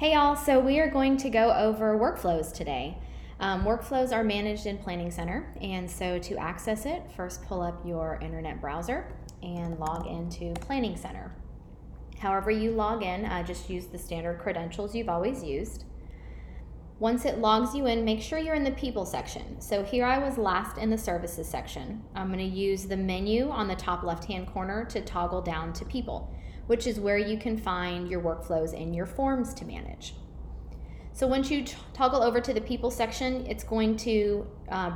Hey y'all, so we are going to go over workflows today. Workflows are managed in Planning Center, and so to access it, first pull up your internet browser and log into Planning Center. However you log in, just use the standard credentials you've always used. Once it logs you in, make sure you're in the People section. So here I was last in the Services section. I'm going to use the menu on the top left-hand corner to toggle down to People, which is where you can find your workflows and your forms to manage. So once you toggle over to the People section, it's going to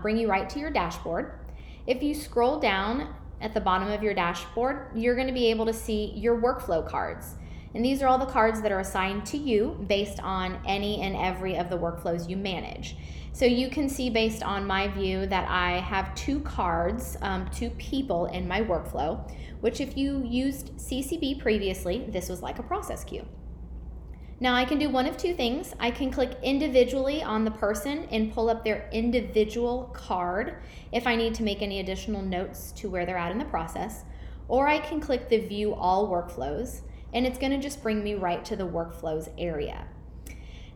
bring you right to your dashboard. If you scroll down at the bottom of your dashboard, you're going to be able to see your workflow cards. And these are all the cards that are assigned to you based on any and every of the workflows you manage. So you can see based on my view that I have two cards, two people in my workflow, which if you used CCB previously, this was like a process queue. Now I can do one of two things. I can click individually on the person and pull up their individual card if I need to make any additional notes to where they're at in the process, or I can click the View All Workflows, and it's going to just bring me right to the workflows area.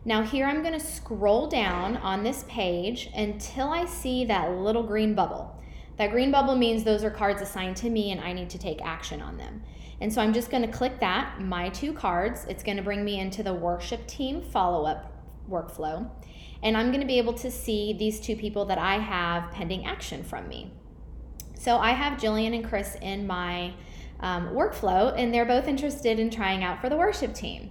Now here I'm going to scroll down on this page until I see that little green bubble. That green bubble means those are cards assigned to me and I need to take action on them. And so I'm just going to click that, my two cards. It's going to bring me into the worship team follow-up workflow. And I'm going to be able to see these two people that I have pending action from me. So I have Jillian and Chris in my workflow, and they're both interested in trying out for the worship team.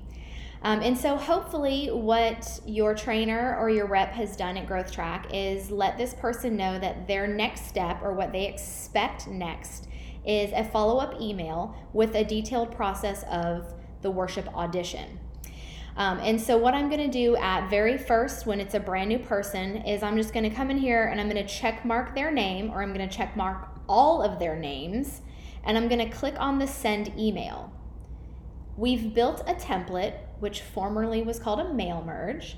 And so hopefully what your trainer or your rep has done at Growth Track is let this person know that their next step or what they expect next is a follow-up email with a detailed process of the worship audition. And so what I'm going to do at very first when it's a brand new person is I'm just going to come in here and I'm going to check mark their name, or I'm going to check mark all of their names, and I'm going to click on the send email. We've built a template, which formerly was called a mail merge,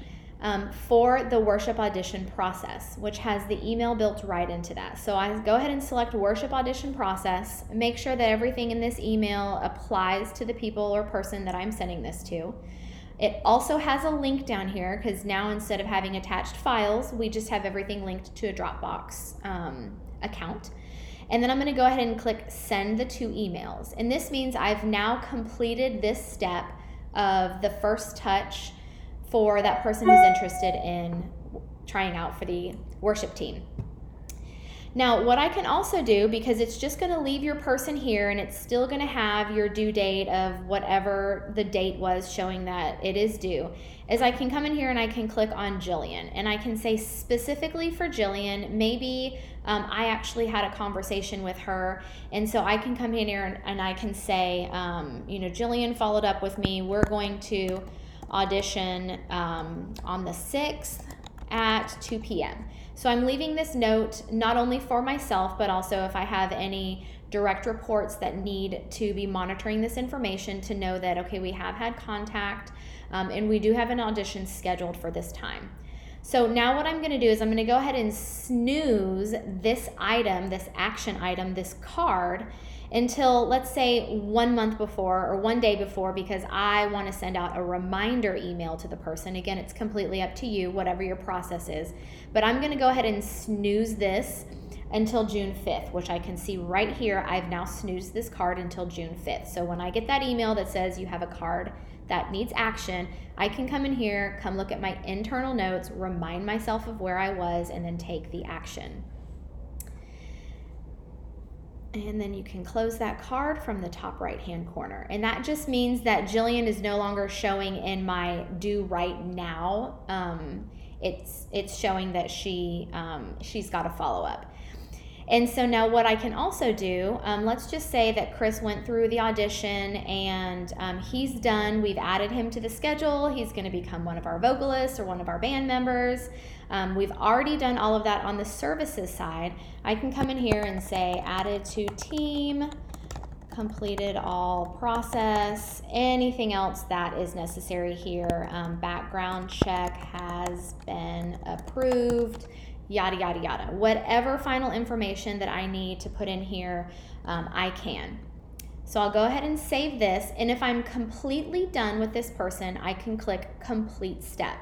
for the worship audition process, which has the email built right into that. So I go ahead and select worship audition process, make sure that everything in this email applies to the people or person that I'm sending this to. It also has a link down here because now instead of having attached files, we just have everything linked to a Dropbox account. And then I'm going to go ahead and click send the two emails. And this means I've now completed this step of the first touch for that person who's interested in trying out for the worship team. Now, what I can also do, because it's just going to leave your person here and it's still going to have your due date of whatever the date was showing that it is due, is I can come in here and I can click on Jillian. And I can say specifically for Jillian, maybe I actually had a conversation with her. And so I can come in here and I can say, Jillian followed up with me. We're going to audition on the 6th at 2 p.m. So I'm leaving this note not only for myself, but also if I have any direct reports that need to be monitoring this information to know that, okay, we have had contact and we do have an audition scheduled for this time. So now what I'm going to do is I'm going to go ahead and snooze this item, this action item, this card, until let's say 1 month before or 1 day before, because I want to send out a reminder email to the person. Again, it's completely up to you, whatever your process is. But I'm going to go ahead and snooze this until June 5th, which I can see right here. I've now snoozed this card until June 5th. So when I get that email that says you have a card that needs action, I can come in here, come look at my internal notes, remind myself of where I was, and then take the action. And then you can close that card from the top right-hand corner. And that just means that Jillian is no longer showing in my due right now. It's showing that she's got a follow-up. And so now what I can also do, let's just say that Chris went through the audition and he's done. We've added him to the schedule. He's going to become one of our vocalists or one of our band members. We've already done all of that on the services side. I can come in here and say added to team, completed all process, anything else that is necessary here. Background check has been approved. Yada, yada, yada. Whatever final information that I need to put in here, I can. So I'll go ahead and save this, and if I'm completely done with this person, I can click complete step.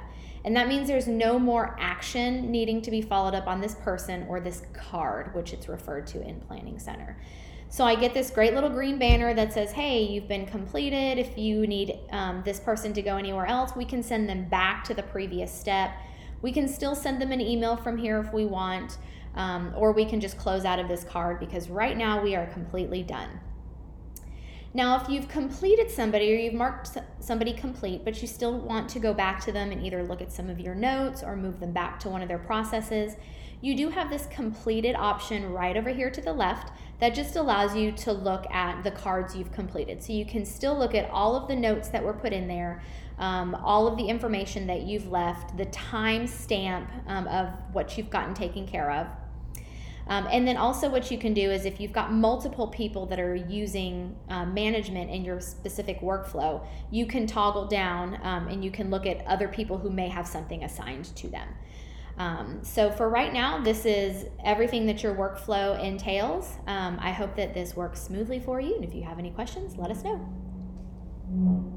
And that means there's no more action needing to be followed up on this person or this card, which it's referred to in Planning Center. So I get this great little green banner that says, hey, you've been completed. If you need this person to go anywhere else, we can send them back to the previous step. We can still send them an email from here if we want, or we can just close out of this card because right now we are completely done. Now, if you've completed somebody or you've marked somebody complete, but you still want to go back to them and either look at some of your notes or move them back to one of their processes, you do have this completed option right over here to the left that just allows you to look at the cards you've completed. So you can still look at all of the notes that were put in there, all of the information that you've left, the time stamp of what you've gotten taken care of. And then also what you can do is if you've got multiple people that are using management in your specific workflow, you can toggle down and you can look at other people who may have something assigned to them. So for right now, this is everything that your workflow entails. I hope that this works smoothly for you. And if you have any questions, let us know.